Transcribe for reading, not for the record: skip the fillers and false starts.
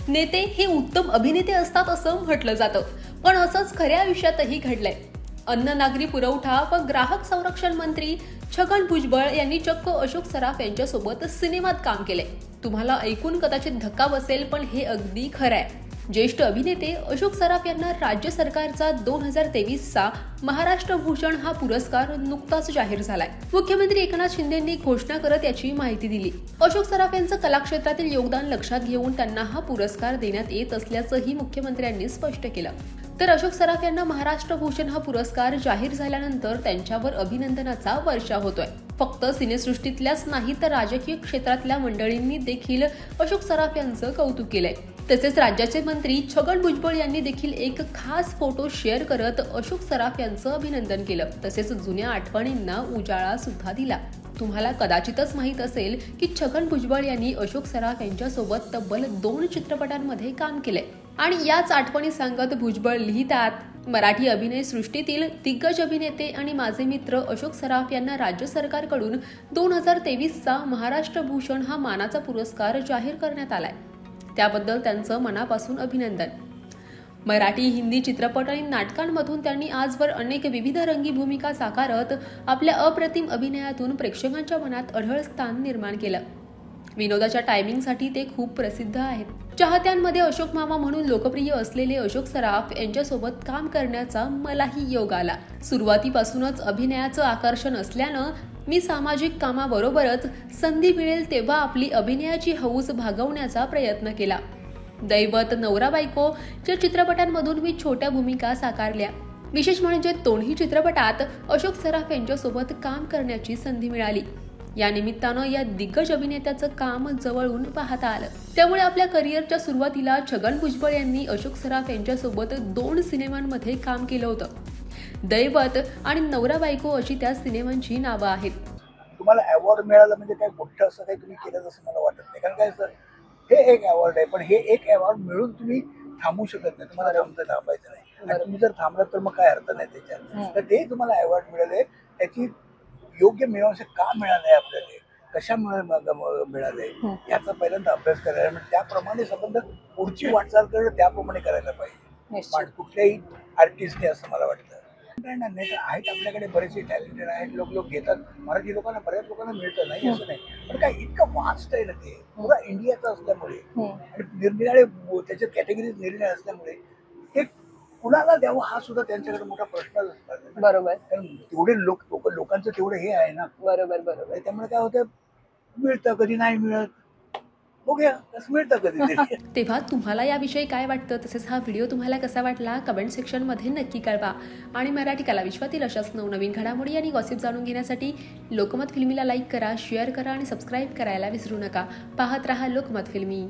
नेते हे उत्तम अभिनेते असतात असं म्हटलं जातं, पण असंच खऱ्या आयुष्यातही घडलंय. अन्न नागरी पुरवठा व ग्राहक संरक्षण मंत्री छगन भुजबळ यांनी चक्क अशोक सराफ यांच्यासोबत सिनेमात काम केलंय. तुम्हाला ऐकून कदाचित धक्का बसेल, पण हे अगदी खरं आहे. ज्येष्ठ अभिनेते अशोक सराफ यांना राज्य सरकारचा 2023चा महाराष्ट्र भूषण हा पुरस्कार नुकताच जाहीर झालाय. मुख्यमंत्री एकनाथ शिंदेंनी घोषणा करत याची माहिती दिली. अशोक सराफ यांचं कलाक्षेत्रातील योगदान लक्षात घेऊन त्यांना हा पुरस्कार देण्यात येत असल्याचंही मुख्यमंत्र्यांनी स्पष्ट केलं. तर अशोक सराफ यांना महाराष्ट्र भूषण हा पुरस्कार जाहीर झाल्यानंतर त्यांच्यावर अभिनंदनाचा वर्षाव होतोय. फक्त सिनेसृष्टीतल्याच नाही तर राजकीय क्षेत्रातल्या मंडळींनी देखील अशोक सराफ यांचं कौतुक केलंय. तसेच राज्याचे मंत्री छगन भुजबळ यांनी देखील एक खास फोटो शेअर करत अशोक सराफ यांचं अभिनंदन केलं. तसेच जुन्या आठवणींना उजाळा सुद्धा दिला. तुम्हाला कदाचितच माहित असेल की छगन भुजबळ यांनी अशोक सराफ यांच्यासोबत तब्बल 2 चित्रपटांमध्ये काम केलंय. आणि याच आठवणी सांगत भुजबळ लिहितात, मराठी अभिनय सृष्टीतील दिग्गज अभिनेते आणि माझे मित्र अशोक सराफ यांना राज्य सरकारकडून 2023चा महाराष्ट्र भूषण हा मानाचा पुरस्कार जाहीर करण्यात आलाय. त्याबद्दल त्यांचं मनापासून अभिनंदन. मराठी, हिंदी चित्रपट आणि नाटकांमधून त्यांनी आजवर अनेक विविध रंगी भूमिका साकारत आपल्या अप्रतिम अभिनयातून प्रेक्षकांच्या मनात अढळ स्थान निर्माण केलं. विनोदाच्या टायमिंगसाठी ते खूप प्रसिद्ध आहेत. चाहत्यांमध्ये अशोक मामा म्हणून लोकप्रिय असलेले अशोक सराफ यांच्यासोबत काम करण्याचा मलाही योग आला. सुरुवातीपासूनच अभिनयाचं आकर्षण असल्यानं मी सामाजिक कामाबरोबरच संधी मिळेल तेव्हा आपली अभिनयाची हौस भागवण्याचा प्रयत्न केला. दैवत, नवरा बायको या चित्रपटांमधून मी छोट्या भूमिका साकारल्या. विशेष म्हणजे दोन्ही चित्रपटात अशोक सराफ यांच्यासोबत काम करण्याची संधी मिळाली. या निमित्तानं या दिग्गज अभिनेत्याचं काम जवळून पाहता आलं. त्यामुळे आपल्या करिअरच्या सुरुवातीला छगन भुजबळ यांनी अशोक सराफ यांच्यासोबत 2 सिनेमांमध्ये काम केलं होतं. दैवत आणि नवरा बायको अशी त्या सिनेमांची नावं आहेत. तुम्हाला अवॉर्ड मिळालं म्हणजे काय मोठं असं काही तुम्ही केलं असं मला वाटत नाही. कारण काय सर, हे एक अवॉर्ड आहे, पण हे एक अवॉर्ड मिळून तुम्ही थांबू शकत नाही. तुम्हाला थांबायचं नाही. आणि तुम्ही जर थांबलात तर मग काय अर्थ नाही त्याच्यात. तर ते तुम्हाला अवॉर्ड मिळाले, त्याची योग्य मीमांसा का मिळालंय आपल्याला, कशामुळे मिळालंय याचा पहिल्यांदा अभ्यास करायला, म्हणजे त्याप्रमाणे संबंध पुढची वाटचाल करणं त्याप्रमाणे करायला पाहिजे कुठल्याही आर्टिस्टने, असं मला वाटतं. नाही तर आहेत आपल्याकडे बरेचसे टॅलेंटेड आहेत, लोक घेतात. मराठी लोकांना, बऱ्याच लोकांना मिळतं, नाही असं नाही. पण काय इतकं वास्ट आहे ना, ते पुरा इंडियाचं असल्यामुळे आणि निरनिराळे त्याच्यात कॅटेगरीज निरनिराळे असल्यामुळे ते कुणाला द्यावं हा सुद्धा त्यांच्याकडे मोठा प्रश्नच असतात. बरोबर. कारण तेवढे लोकांचं तेवढं हे आहे ना. बरोबर. त्यामुळे काय होतं, मिळतं कधी नाही मिळत, बघूया कसं मिळतं कधी. तेव्हा तुम्हाला याविषयी काय वाटतं, तसेच हा व्हिडिओ तुम्हाला कसा वाटला कमेंट सेक्शनमध्ये नक्की कळवा. आणि मराठी कला विश्वातील अशाच नवनवीन घडामोडी आणि गॉसिप जाणून घेण्यासाठी लोकमत फिल्मीला लाईक करा, शेअर करा आणि सबस्क्राईब करायला विसरू नका. पाहत रहा लोकमत फिल्मी.